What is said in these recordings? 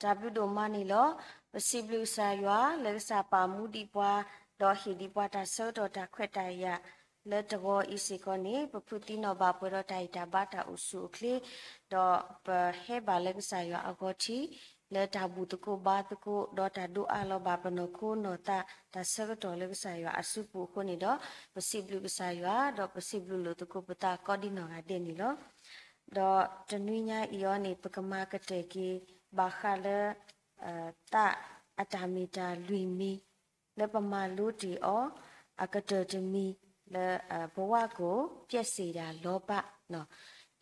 W money lo possibly sa ywa le sa pa mu di pwa do hi di pwa ta so do ta khwet ta ya le to isi ko ni puphuti no ba pwe do ta ita ba ta usu kle do pa he ba le sa ywa agoti le ta bu to ko ba to ko do ta do a lo ba pa no ko no ta so do le sa ywa asu pu ko ni do possibly sa ywa do possibly lo to ko pa ko di no ga de ni lo do tenunya iyo ni pekama kete ki bakhala ta atamita luimi le pama lu ti o akate temi le bwa ko ပြက်စီတာလောဘနော်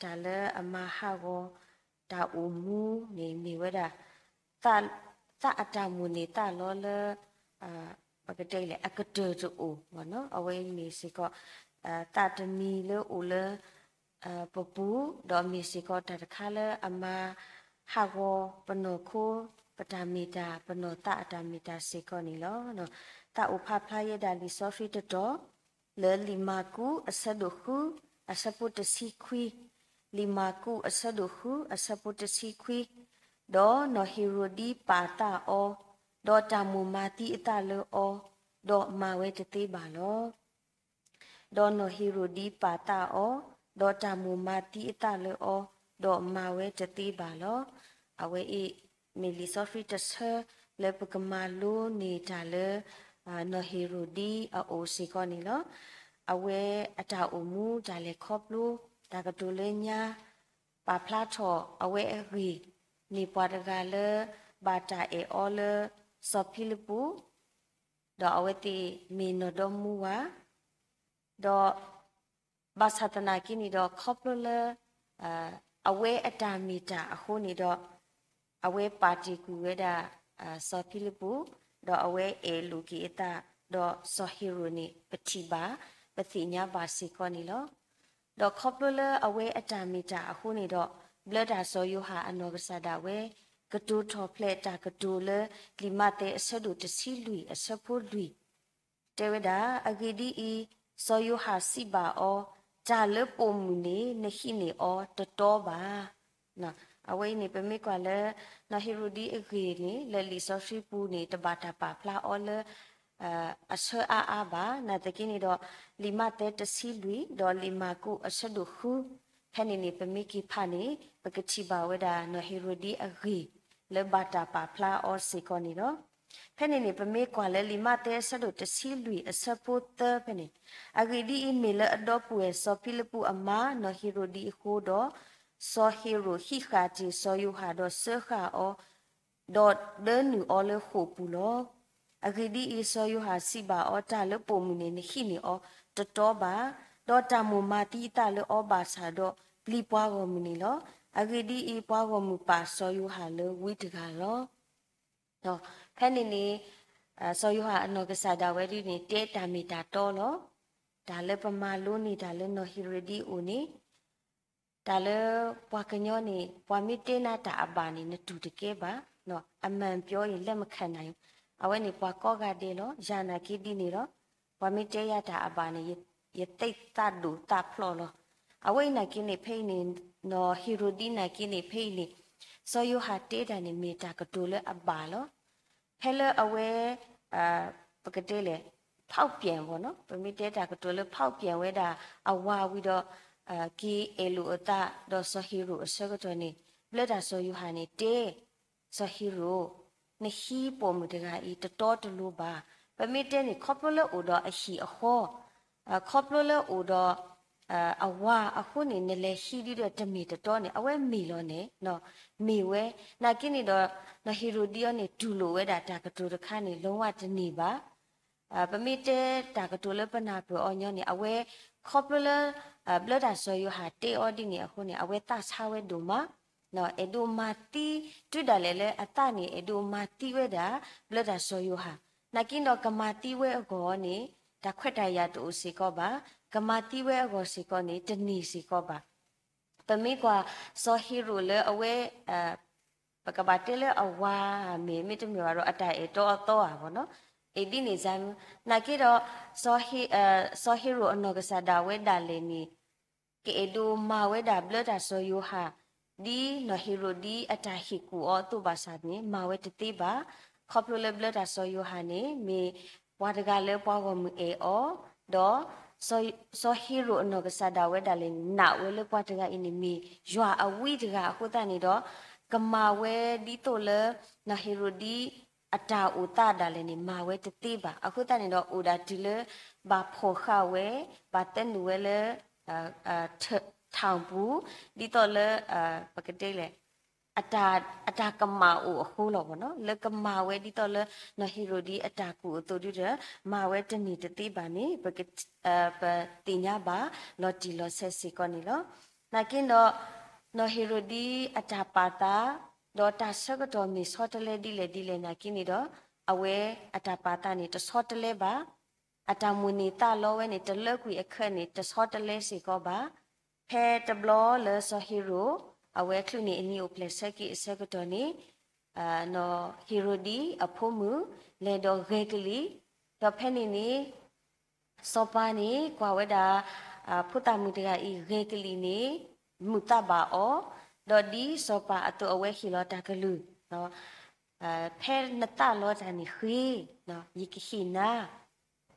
ဒါle အမဟာကိုဒါအမှုနေမိဝဒတာအတမှုနေတာလောလေပကတိလေအကတေတူဘောနော်အဝေးမီစီကတာတမီလေဦးလေပပူဒေါ်မီစီကတတခါလေအမဟာကိုပနောခိုပတာမီတာပနောတာအတမီတာစီကနီလောနော်တာဥဖဖလာရဒါလီဆိုဖီတတော်le limaku asaduhu asaputasi limaku asaduhu asaputasi do no hirodi pata o do tamu mati italo o do mawe tete balo do no hirodi pata o do tamu mati italo o do mawe tete balo awe e milisofi tashe le pukamalu ni tale no hirodi a o sikoni lo awe ata umu dale khoplu dagatulenya pa platho awe ri ni pwadaga le bata e ole sopilipu do awe ti minodomu wa do basatana kini do khoplu le awe ata mita ahoni do awe party kuweda sopilipu do awe e luki eta do sohiruni petiba petinya basikoni lo do khoplo awe atamita ahuni do blada soyuha anogasada we katu thople ta katu le limate asadu tsi lui asapu lui teweda agidi I soyuha siba o ta le pomuni nehini o toto ba na awe ni pemi kwa le na hirudi agini le li sofi pu ni tabata pa pla o le ashe a ba na tekini do limate tsi lui do limaku asadu hu phani ni pemi ki phani pakati ba weda no hirudi agi le bata pa pla o sikoni do phani ni pemi kwa le limate asadu tsi lui asapu te phani agidi email adopu e sofilepu ama no hirudi hu do so hero hi khati so yu ha do se kha o dot de nu o le khu pu lo agidi I so yu ha si ba o ta le po mu ni hi ni o to to ba do ta mu ma ti ta le o ba sa do pli pwa go mu ni lo agidi I pwa go mu pa so yu ha le wi de ga lo do phani ni so yu ha ano ga sa da we di ni te ta mi ta to lo da le pa ma lo ni da le no hi ready o niဒါလပွားကညောနေပွားမီတေနာတာအပါနေနတူတကဲပါနော်အမှန်ပြောရင်လက်မခံနိုင်အဝဲနေပွားကောကတဲ့လောယာနာကိတိနေတော့ပွားမီတေရတာအပါနေရတိတ်တတ်ဒူတဖလောလောအဝဲနာကိနေဖိနေနော်ဟီရိုဒီနာကိနေဖိနေဆိုယဟာတေတာနေမီတာကတူလအပါလောဖဲလအဝဲပကတဲ့လေဖောက်ပြန်ပေါ့နော်ပမီတေတာကတူလဖောက်ပြန်ဝဲတာအဝါဝီတော့ki elu ota do sohiru asagotoni bleda so yuhani te sohiru ne hi pomu daga I to lu ba pamite ni khoplo odo ahi aho khoplo odo awa ahuni ne le hi di de temi to ni awe mi lo ne no mi we na kini do na hiru dio ni du lo we da ta ka to kha ni lonwa tani ba pamite ta ka to le pana pro onyo ni awe khoplo blada so yu ha te odi ni akhu ni awe ta sa we do ma no edo mati tu da le ata ni edo mati we da blada so yu ha nakin do kamati we ago ni da khwet da ya to si ko ba kamati we ago si ko ni tani si ko ba pami kwa so hero le awe pakabate le awa me mi tu mi wa ro ata e to a bo no edi ni zam nakido so hero anogasa da we da le ni ke edu ma we da blood so you ha ดีนอฮิโรดีอัตาฮิกูออตุบาสานีมาเวตติบาขอบเลเบลดาซอยยูฮานีมีวาดกาเลปวาวมือเออดอซอฮิโรนอกสาดาเวดาเลนาเวเลปวาดกาอินิมียัวอวีดกาคุตานีดอกมาเวดิโตเลนอฮิโรดีอัตาอุตาดาเลนีมาเวตติบาอคุตานีดออุดาดิเลบาโพคาเวบาเตนเวเลထောင်ဘူးဒီတော့လေပကတိလေအတာကမာအိုအခုလောဘောနော်လေကမာဝဲဒီတော့လေနဟီရိုဒီအတာကူတူဒီရမာဝဲတနီတတိပါနေပကပတင်ညာပါလော်တီလော်ဆက်စီကောနီလောနာကင်းတော့နဟီရိုဒီအတာပါတာဒေါ်တာဆကတော့မီဆော့တလေဒီလေနာကင်းနေတော့အဝဲအတာပါတာနေတဆော့တလေပါအတာမူနေတာလောဝဲနေတလကွေအခက်နေတဆော့တလေစီကောပါဖဲတဘလောလဆဟီရိုအဝဲခလူနေအနီကိုပလက်ဆက်ကီအစကတော်နေနော်ဟီရိုဒီအဖို့မူလေတော့ဂေကလီတော့ဖဲနေနေစောပါနေကွာဝဲတာဖုတမှုတကဤဂေကလီနေမူတပါအောတော့ဒီစောပါအတူအဝဲခီလောတာကလူနော်ဖဲနတလောတာနေခီနော်ယီကခီနာ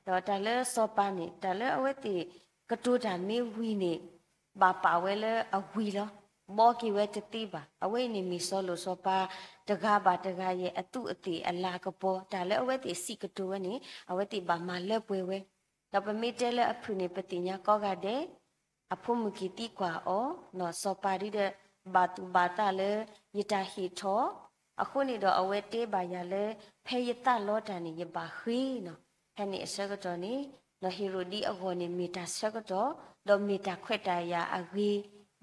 တော့တလဲစောပါနေတလဲအဝဲတီကတူတာမေဝီနေဘာပါဝဲလဲအဝီလောဘောကီဝဲတတိပါအဝိနေမီဆောလို့စောပါတကားပါတကားရဲ့အတုအတိအလာကပေါ်ဒါလဲအဝဲတိစီကတူဝဲနေအဝဲတိဘာမလက်ပွဲဝဲတော့ပမီတဲလဲအဖုနေပတိညာကောကတဲ့အဖုမူကီတိကွာအောနော်စောပါရီတဲ့ဘာတူဘာတာလဲယတာဟီထောအခုနေတော့အဝဲတေးပါရလဲဖဲယတလောတန်နေရပါခီနော်ဖဲနေအစကတော်နေနော်ဟီရိုဒီအခေါ်နေမီတာစကတော်တော့မီတာခွက်တာရအဂီ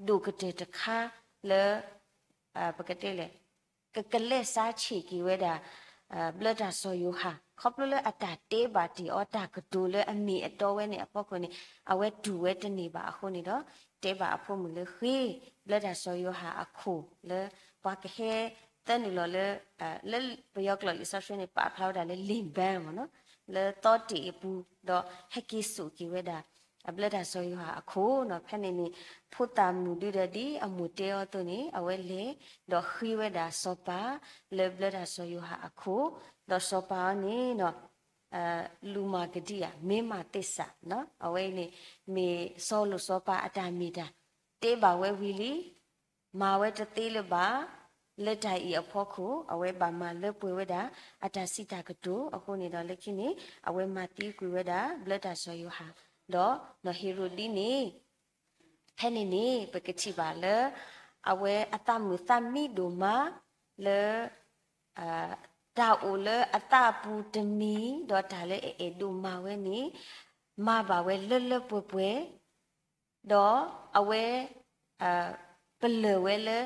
ဒုကတဲ့တခါလေပကတဲ့လေကလက်စားချီကီဝဲတာဘလဒာဆိုယိုဟာခေါပလလေအတာတေးပါတီအတာကတူလေအမီအတော်ဝဲနေအပေါ့ခွနေအဝဲဒူဝဲတနေပါအခုနေတော့တေးပါအဖို့မလေခေဘလဒာဆိုယိုဟာအခုလေပွားကဟဲတန်လောလေလဲပယောကလောလီဆာရှင်နေပါခလောက်တာလေလင်ဘန်မနော်လေတော့တီပူတော့ဟက်ကီဆူကီဝဲတာအပလက်တာဆိုရဟာအခုနော်ဖက်နေနေဖို့တာမူဒီရဒီအမှုတေောတုန်အဝဲလေတော့ခီဝဲတာစောပါလေပလက်တာဆိုရဟာအခုတော့စောပါနေနော်လူမာကတိယမင်းမတစ္ဆာနော်အဝဲနေမေစောလို့စောပါအတာမီတာတေးပါဝဲဝီလီမာဝဲတသေးလပါလက်တိုင်အဖို့ခုအဝဲပါမလက်ပွေဝဲတာအတာစီတာကတူအခုနေတော့လက်ခိနေအဝဲမတီးကွေဝဲတာဘလက်တာဆိုရဟာတော့နော်ဟီရိုဒီနေဖဲနေနေပကတိပါလေအဝဲအတမှုသမီဒိုမာလေတာအိုလေအတပူတမီတော့ဒါလေအေဒိုမာဝဲနေမပါဝဲလွတ်လွတ်ပွပွတော့အဝဲပလဝဲလေ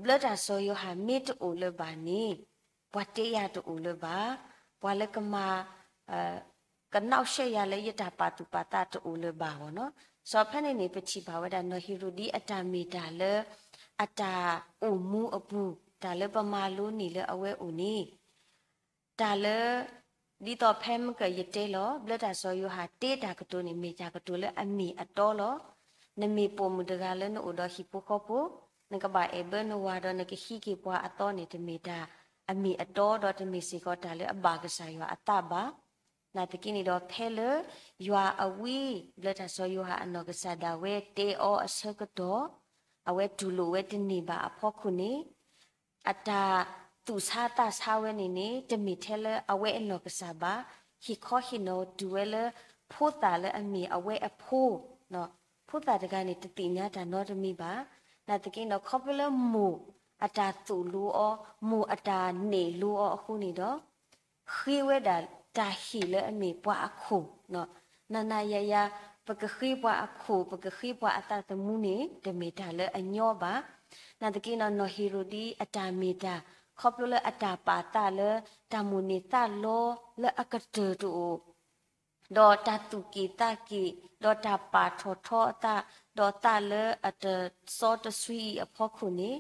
ဘလတာဆိုယဟာမီတူလေဘာနီဘဝတေးရတူလေဘာဘဝလေကမာကနောက်ရှေ့ရလေယတာပါတူပါတာတူလေပါဘောနော်စောဖက်နေနေပချိပါဝဒနော်ဟီရိုဒီအတာမီတာလေအတာအူမူအပူဒါလေပမာလိုနီလေအဝဲဦးနီဒါလေဒီတော့ဖဲမကရတဲလောဘလတာဆိုယဟာတေးတာကတူနေမေချာကတူလေအမီအတော်လောနမီပုံမတကလေနိုဒဟီပိုခေါပူနကဘာအေဘနဝါဒနကခီကီပွားအတော်နေတမီတာအမီအတော်တော့တမီစီကောတာလေအဘာကစားယအတဘာနာတကိနီတော့ဖဲလေယွာအဝီဘလတာဆိုယဟာအနောကစားဒါဝဲတေအောအစကတော့အဝဲဒူလိုဝဲတနေပါအဖို့ခုနေအတာသူစားတာစားဝဲနေနေတမီထဲလေအဝဲအနောကစားပါဟီခေါဟီနိုဒူဝဲလေဖို့တာလေအမီအဝဲအဖို့နော်ဖို့တာတကနေတတိညာတာနော်တမီပါနာတကိနော်ခေါပလမူအတာသူလူအောမူအတာနေလူအောအခုနေတော့ခီဝဲတာတာဟီလေအမီပွားအခုနော်နာနာယယပကခိပွားအခုပကခိပွားအတာတမှုနေတမီတာလေအညောပါနာတကိနော်နော်ဟီရိုဒီအတာမီတာခေါပလအတာပါတာလေတမှုနေတာလောလေအကတေတူဒေါ်တာတူကီတာကီဒေါ်တာပါထောထောတာဒေါ်တာလေအတစောတဆွီအဖို့ခုနေ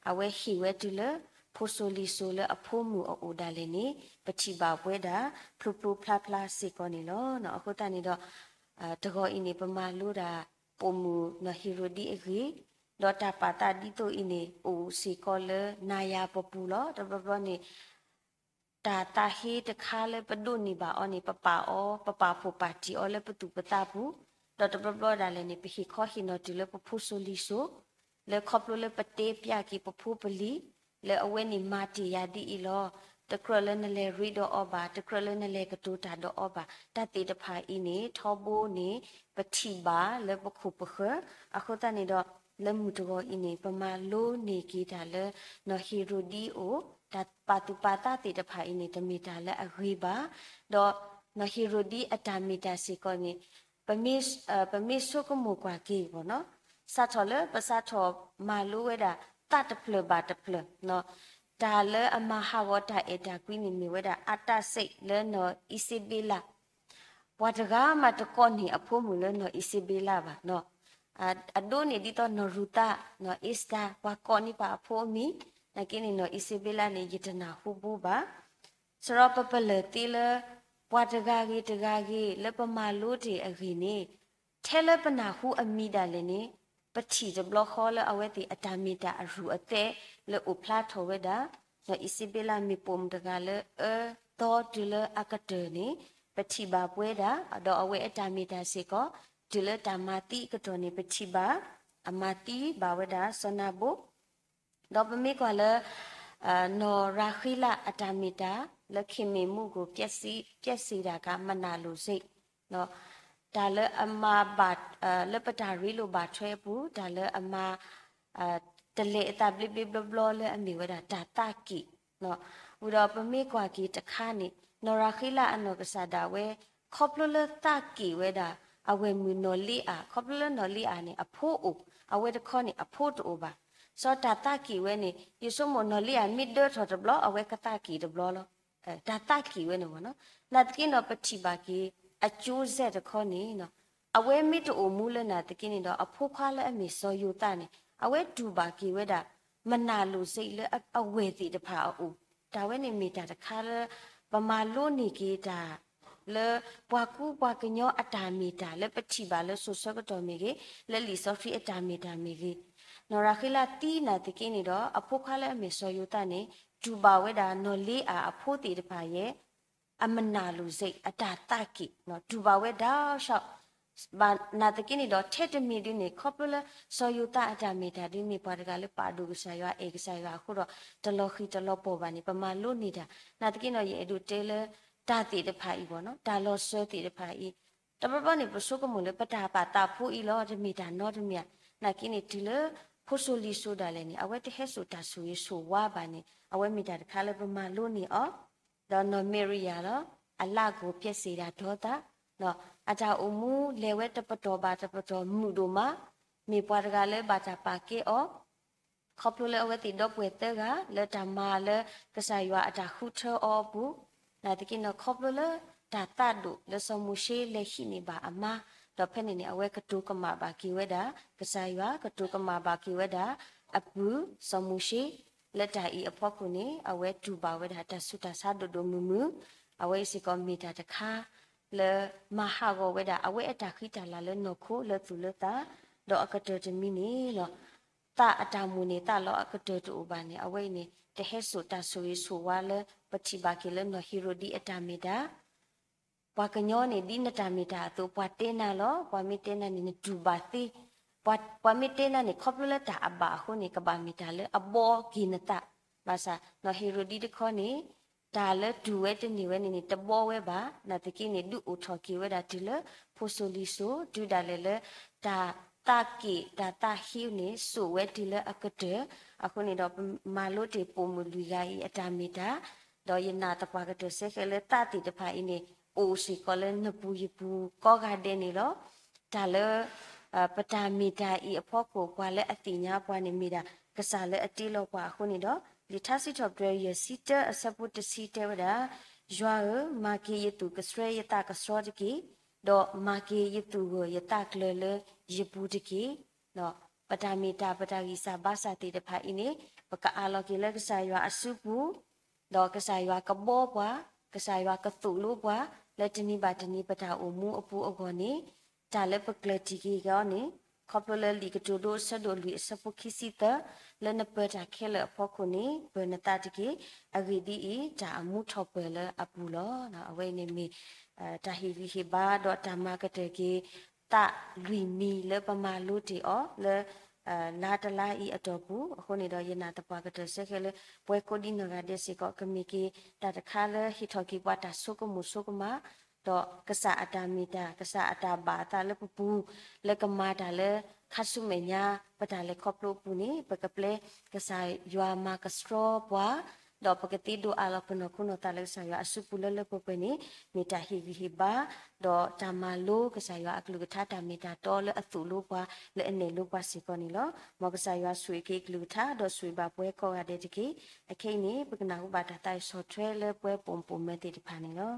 အဝဲဟီဝဲတူလေဖိုဆိုလီဆိုလေအဖို့မူအိုဒါလေနေပချိပါပွဲတာဖလူဖလူဖလာဖလာစီကောနေလောနော်အခုတန်နေတော့တကောအင်းနေပမာလို့တာပုံမူနော်ဟီရိုဒီအကြီး ဒေါ်တာပါတာဒီတိုအင်းနေအိုစီကောလနာယာပပူလောတပပနေတာတာဟေတခါလေပဒုန်နီပါအောနေပပအောပပဖိုပါတီအောလေပတူပတာဘူးဒေါ်တပပဒါလည်းနေပခိခောခိနော်တီလေပဖူဆိုလီဆိုလေခေါပလိုလေပတေပြကီပဖူပလီလေအဝဲနေမာတီယာဒီအီလောတခရလနလေရီဒိုအဘာတခရလနလေကတူတာဒိုအဘာတတေတဖာအီနေထောဘိုနေပတိပါလေပခုပခအခုတနေတော့လမှုတော်အီနေပမာလိုနေကီတာလေနော်ဟီရိုဒီအိုတပါတူပါတာတေတဖာအီနေတမီတာလေအဂိပါတော့နော်ဟီရိုဒီအတာမီတာစီကောနေပမစ်ဆုကမှုကွာကေပေါ့နော်စာထော်လေပစာထော်မာလိုဝဲတာတတ်တဖလဘာတဖလနော်ဒါလေအမဟာဝတာအတာကွီနီမီဝဲတာအတစိတ်လဲနော်အီစီဘီလာဝတ်တကားမတကောနီအဖိုးမူလဲနော်အီစီဘီလာပါနော်အဒိုနေဒီတော့နော်ရူတာနော်အစ္စတာဝါကောနီပါအဖိုးမီနကိနီနော်အီစီဘီလာနေယတနာဟူဘူပါစရောပပလေတီလေဝတ်တကားကြီးလေပမာလို့တီအခိနေထဲလပနာဟုအမိတာလည်းနေပတိတဘလခေါ်လအဝဲတီအတာမီတာအရူအတဲ့လေဥဖလာထောဝဲတာနော်အီစီဘီလာမီပုံတကလေတော့တူလအကတဲနေပတိပါပွဲတာတော့အဝဲအတာမီတာစေကောတူလတမတိကတော်နေပတိပါအမတိဘာဝဒါစနာဘုတော့ပမေကလည်းနော်ရာခိလာအတာမီတာလက်ခင်မီမှုကိုပြက်စီတာကမနာလို့စိတ်နော်ဒါလည်းအမဘာလက်ပတာရီလိုဘာထွဲဘူးဒါလည်းအမတလေအတဘလဘလဘလလည်းအမီဝဒါတာတာကီနော်ဥတော့ပမေကွာကီတခါနေနော်ရာခိလာအနောကစားတာဝဲခေါပလလတာကီဝဲဒါအဝဲမူနော်လီအာခေါပလလနော်လီအာနေအဖိုးအိုအဝဲတခေါနေအဖိုးတိုပါစောတာတာကီဝဲနေယေဆုမနော်လီအာမီဒတ်ထော်တဘလအဝဲကတာကီတဘလလောဒါတာကီဝဲနေမနော်နတ်ကင်းတော့ပတိပါကီအကျိုးဆက်တခေါနေနော်အဝဲမီတိုမူလနာတကင်းနေတော့အဖိုးခွားလည်းအမီစောယူတာနေအဝဲဒူပါကီဝဲတာမနာလို့စိတ်လည်းအဝဲစီတဖာအိုဒါဝဲနေမိတာတခါလဲပမာလို့နေကေတာလေပွားကူပွားကညောအတာမီတာလေပတိပါလေဆိုစကတော်မီကေလေလီဆိုဖီအတာမီတာမီကေနော်ရခိလာတီနာတကင်းနေတော့အဖိုးခါလဲအမေစောယူတာနေဒူပါဝဲတာနော်လေးအာအဖိုးတီတဖာရဲ့အမနာလူစိတ်အတာတကိနော်ဒူပါဝဲဒါရှော့ဘာနာတကင်းနေတော့ထက်တမီဒီနေခေါပလစောယူတာအတာမီတာဒီနေပါတကလည်းပါဒူကဆာရွာအေကဆာရွာခုတော့တလောခီတလောပေါ်ပါနေပမာလို့နေတာနာတကင်းတော့ရဲ့အဒူတဲလေတာတီတဖာဤပေါ့နော်ဒါလောဆွဲတီတဖာဤတပပနေပစုကမလေပတာပါတာဖူဤလောတမီတာနော်တမီနာကင်းနေဒီလေဖိုဆိုလီဆိုတာလည်းနေအဝဲတဟဲဆိုတာဆူရဆိုဝါပါနေအဝဲမီတာတခါလည်းပမာလို့နေအော်ဒေါ်နော်မေရီယာတော့အလကိုပြက်စီတာဒေါတာနော်အကြအမှုလေဝဲတပတော်ပါတပတော်မှုတို့မှာမေပွားတကလည်းဘာတာပါကေအော်ခေါပလိုလေအဝဲတီတော့ပွေတဲ့ကလက်တမာလေကဆာရွာအတာခုထောအော်ဘူးနာတကိနော်ခေါပလိုလေဒါတတ်တို့လေစမှုရှိလေရှိနေပါအမတော့ဖက်နေနေအဝဲကတူကမာပါကီဝဲတာကဆာရွာကတူကမာပါကီဝဲတာအပူစမှုရှိလက်တိုင်အဖောက်ခုနေအဝဲဒူပါဝဲတာတဆုတာဆာဒိုဒိုမူမူအဝဲစီကောမီတာတခါလေမဟာဂောဝဲတာအဝဲအတာခိတာလာလေနော်ခိုလေသူလေတာတော့အကတတမီနေနော်တာအတာမူနေတာလောအကတတူဘာနေအဝဲနေတဟဲဆိုတာဆူရီဆူဝါလေပတိပါကီလေနော်ဟီရိုဒီအတာမီတာပွားကညောနေဒီနတာမီတာအတူပွားတင်းနာလောပွားမီတင်းနာနေဒူပါတိပွားမီတင်းနာနေခေါပလလတာအဘာခုနေကဘာမီတာလေအဘောဂီနတာဘာသာနော်ဟီရိုဒီတခေါနေဒါလေဒူဝဲတနေဝဲနေတဘောဝဲပါနာတကိနေဒူအိုထော်ကီဝဲဒါဒီလေဖိုဆိုလီဆိုဒူဒါလေလေဒါတာကီဒါတာဟီနေဆိုဝဲဒီလေအကတဲ့အခုနေတော့မာလို့တေပုံမူလူကြီးအတာမီတာတော့ယနာတပွားကတဲ့ဆက်ခဲလေတာတီတဖာအင်းနေအိုစီကလည်းနပူယပူကောကတဲ့နေလို့ဒါလေပတာမီတာဤအဖို့ကိုကွာလဲအတိညာပွားနေမိတာကစားလဲအတိလို့ကွာအခုနေတော့လီထာစီတော့ပြရစီတအစပုတစီတဲဝဒါဂျွာမာကီယတုကစရယတာကစရတကီတော့မာကီယတုကိုယတာကလလယပူတကီနော်ပတာမီတာပတာဂီစာဘာစာတိတဖာအင်းနေပကအာလောကီလကစားရွာအစုပူတော့ကစားရွာကဘောပွားကစားရွာကတူလို့ပွားလက်တနီပါတနီပတာအမှုအပူအကောနေဒါလည်းပကလတီကီကောနေ couple ligato sado lui sapokisita lena peta kele pokuni benata tiki agidi I ta amu topele apulo na awe ne mi tahivi hiba do tamakateki ta lui mi le pamaluti o le la tala I atopu honi do yena tapakata sekele pwe kodi naga desiko kamiki tatakala hitoki wata sokoma do kasa atamita kasa atabata le pupu le kamata le kasumenya pada le koplo puni pekaple kasa yua ma kastro pwa do pakati do ala kuno kuno tale saya asupula le popeni mita hivi hiba do tamalo kasa yua aklu tata mita to le athulu pwa le ene lu pwa sikoni lo mo kasa yua sui ke klu tha do sui ba pwe ko ade tiki akini pekna hu bata tai so tre le pwe pom pom me ti pani lo